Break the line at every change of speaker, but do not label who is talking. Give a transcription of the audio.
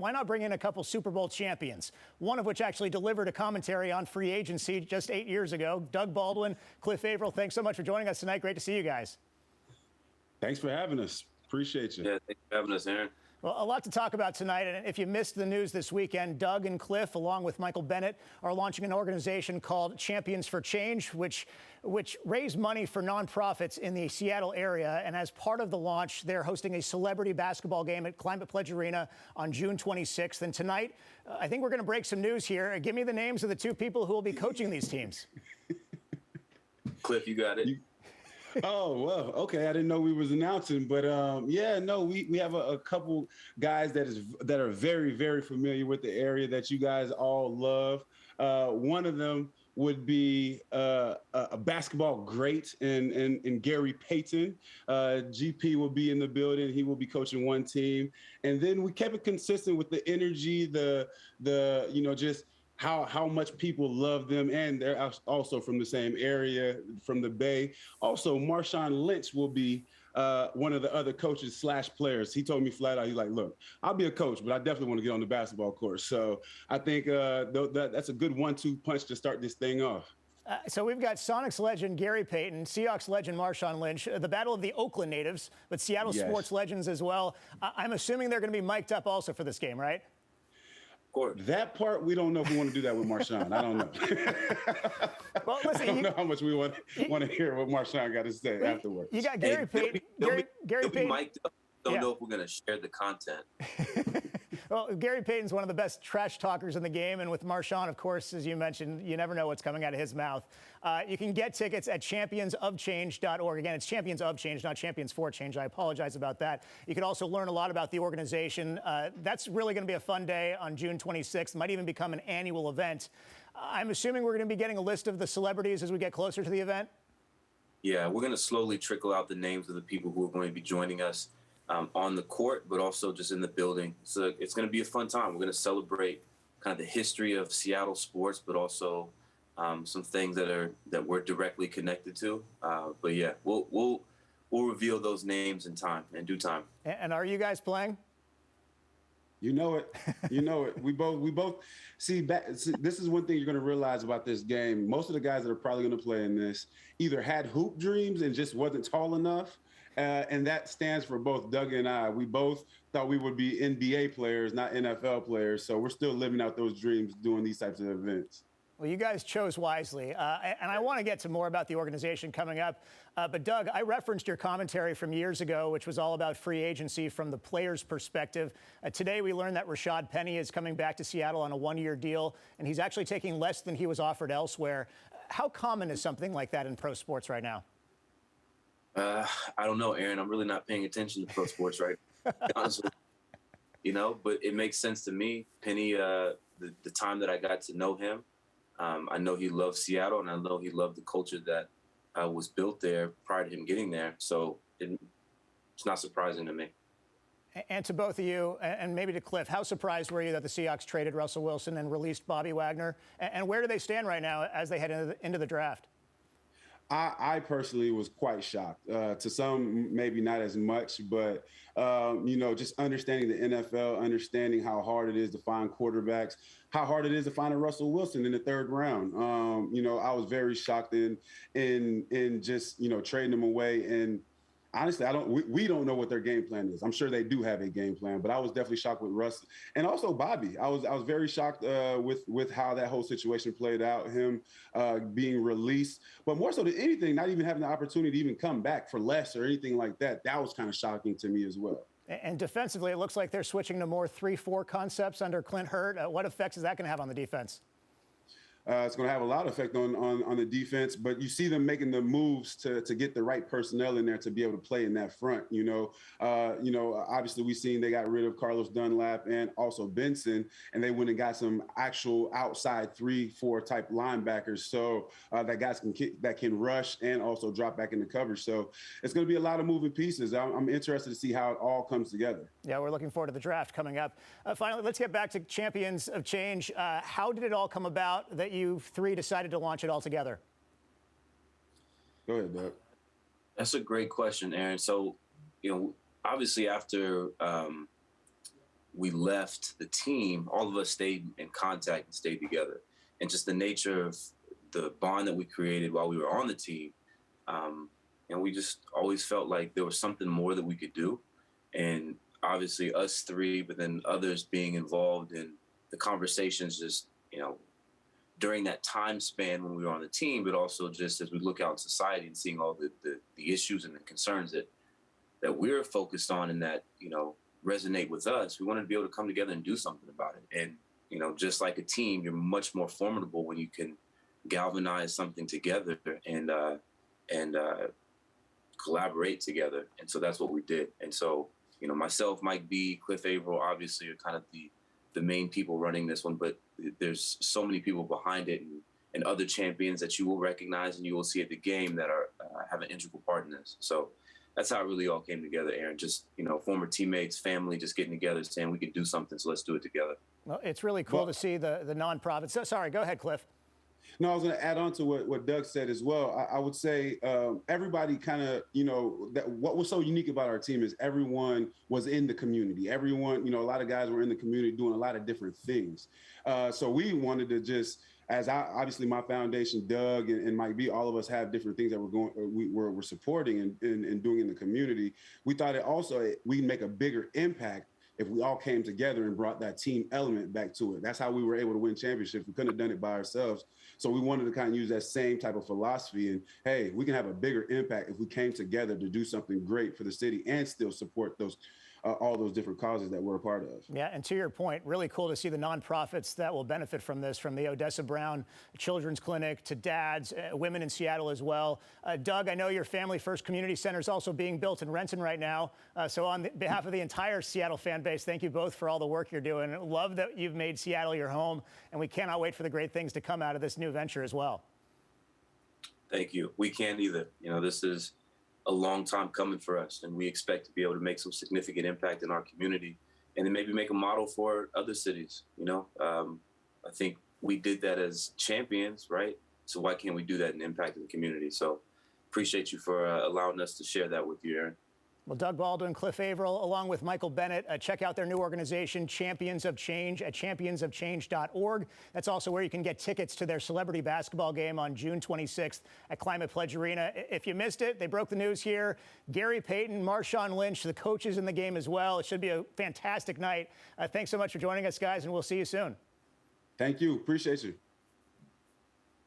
why not bring in a couple Super Bowl champions, one of which actually delivered a commentary on free agency just 8 years ago. Doug Baldwin, Cliff Avril, thanks so much for joining us tonight. Great to see you guys.
Thanks for having us. Appreciate you.
Yeah, thanks for having us, Aaron.
Well, a lot to talk about tonight, and if you missed the news this weekend, Doug and Cliff, along with Michael Bennett, are launching an organization called Champions for Change, which raise money for nonprofits in the Seattle area. And as part of the launch, they're hosting a celebrity basketball game at Climate Pledge Arena on June 26th. And tonight, I think we're going to break some news here. Give me the names of the two people who will be coaching these teams.
Cliff, you got it.
Oh, well, okay. I didn't know we was announcing, but yeah, no, we have a couple guys that are very, very familiar with the area that you guys all love. One of them would be a basketball great in Gary Payton. GP will be in the building. He will be coaching one team. And then we kept it consistent with the energy, just how much people love them, and they're also from the same area, from the Bay. Also, Marshawn Lynch will be one of the other coaches / players. He told me flat out, he's like, look, I'll be a coach, but I definitely want to get on the basketball court. So I think that's a good 1-2 punch to start this thing off.
So we've got Sonics legend Gary Payton, Seahawks legend Marshawn Lynch, the battle of the Oakland natives, but Seattle sports legends as well. I'm assuming they're going to be mic'd up also for this game, right?
That part, we don't know if we want to do that with Marshawn. I don't know.
Well, listen,
I don't know how much we want to hear what Marshawn got to say afterwards.
You got Gary Payton. Gary Payton.
Don't know if we're going to share the content.
Well, Gary Payton's one of the best trash talkers in the game. And with Marshawn, of course, as you mentioned, you never know what's coming out of his mouth. You can get tickets at championsofchange.org. Again, it's Champions of Change, not Champions for Change. I apologize about that. You can also learn a lot about the organization. That's really going to be a fun day on June 26th. It might even become an annual event. I'm assuming we're going to be getting a list of the celebrities as we get closer to the event?
Yeah, we're going to slowly trickle out the names of the people who are going to be joining us on the court, but also just in the building. So it's going to be a fun time. We're going to celebrate kind of the history of Seattle sports, but also some things that we're directly connected to. But yeah, we'll reveal those names in due time.
And are you guys playing?
You know it. You know it. We both see. This is one thing you're going to realize about this game. Most of the guys that are probably going to play in this either had hoop dreams and just wasn't tall enough. And that stands for both Doug and I. We both thought we would be NBA players, not NFL players. So we're still living out those dreams doing these types of events.
Well, you guys chose wisely. And I want to get to more about the organization coming up. But, Doug, I referenced your commentary from years ago, which was all about free agency from the player's perspective. Today, we learned that Rashad Penny is coming back to Seattle on a one-year deal, and he's actually taking less than he was offered elsewhere. How common is something like that in pro sports right now?
I don't know, Aaron. I'm really not paying attention to pro sports right now, honestly. But it makes sense to me. Penny, the time that I got to know him, I know he loved Seattle, and I know he loved the culture that was built there prior to him getting there. So it's not surprising to me.
And to both of you, and maybe to Cliff, how surprised were you that the Seahawks traded Russell Wilson and released Bobby Wagner? And where do they stand right now as they head into the draft?
I personally was quite shocked. To some, maybe not as much, but, just understanding the NFL, understanding how hard it is to find quarterbacks, how hard it is to find a Russell Wilson in the third round. I was very shocked in just, trading him away. And honestly, we don't know what their game plan is. I'm sure they do have a game plan, but I was definitely shocked with Russ and also Bobby. I was very shocked with how that whole situation played out, him being released, but more so than anything, not even having the opportunity to even come back for less or anything like that. That was kind of shocking to me as well.
And defensively, it looks like they're switching to more 3-4 concepts under Clint Hurt. What effects is that going to have on the defense?
It's going to have a lot of effect on the defense, but you see them making the moves to get the right personnel in there to be able to play in that front. Obviously we've seen they got rid of Carlos Dunlap and also Benson, and they went and got some actual outside 3-4 type linebackers. So that guys that can rush and also drop back into coverage. So it's going to be a lot of moving pieces. I'm interested to see how it all comes together.
Yeah, we're looking forward to the draft coming up. Finally, let's get back to Champions of Change. How did it all come about that you three decided to launch it all together?
Go ahead, Doug.
That's a great question, Aaron. So, obviously after we left the team, all of us stayed in contact and stayed together. And just the nature of the bond that we created while we were on the team, and we just always felt like there was something more that we could do. And obviously us three, but then others being involved in the conversations, just, during that time span when we were on the team, but also just as we look out in society and seeing all the issues and the concerns that we're focused on and that, resonate with us, we wanted to be able to come together and do something about it. And, just like a team, you're much more formidable when you can galvanize something together and collaborate together. And so that's what we did. And so, myself, Mike B, Cliff Averill, obviously are kind of the main people running this one, but there's so many people behind it and other champions that you will recognize and you will see at the game that are have an integral part in this. So that's how it really all came together, Aaron. Just, former teammates, family, just getting together, saying we can do something, so let's do it together.
Well, it's really cool to see the nonprofits. So, sorry, go ahead, Cliff.
No, I was going to add on to what Doug said as well. I would say everybody kind of, that what was so unique about our team is everyone was in the community. Everyone, a lot of guys were in the community doing a lot of different things. So we wanted to just, obviously my foundation, Doug and Mike B, all of us have different things that we're supporting and doing in the community. We thought we'd make a bigger impact if we all came together and brought that team element back to it. That's how we were able to win championships. We couldn't have done it by ourselves. So we wanted to kind of use that same type of philosophy. And hey, we can have a bigger impact if we came together to do something great for the city and still support those all those different causes that we're a part of.
Yeah, and to your point, really cool to see the nonprofits that will benefit from this, from the Odessa Brown Children's Clinic to Dads, Women in Seattle as well. Doug, I know your Family First Community Center is also being built in Renton right now. So on behalf of the entire Seattle fan base, thank you both for all the work you're doing. Love that you've made Seattle your home, and we cannot wait for the great things to come out of this new venture as well.
Thank you. We can't either. This is a long time coming for us, and we expect to be able to make some significant impact in our community and then maybe make a model for other cities. I think we did that as champions, right? So why can't we do that and impact in the community? So appreciate you for allowing us to share that with you, Aaron.
Well, Doug Baldwin, Cliff Averill, along with Michael Bennett, check out their new organization, Champions of Change, at championsofchange.org. That's also where you can get tickets to their celebrity basketball game on June 26th at Climate Pledge Arena. If you missed it, they broke the news here. Gary Payton, Marshawn Lynch, the coaches in the game as well. It should be a fantastic night. Thanks so much for joining us, guys, and we'll see you soon.
Thank you. Appreciate you.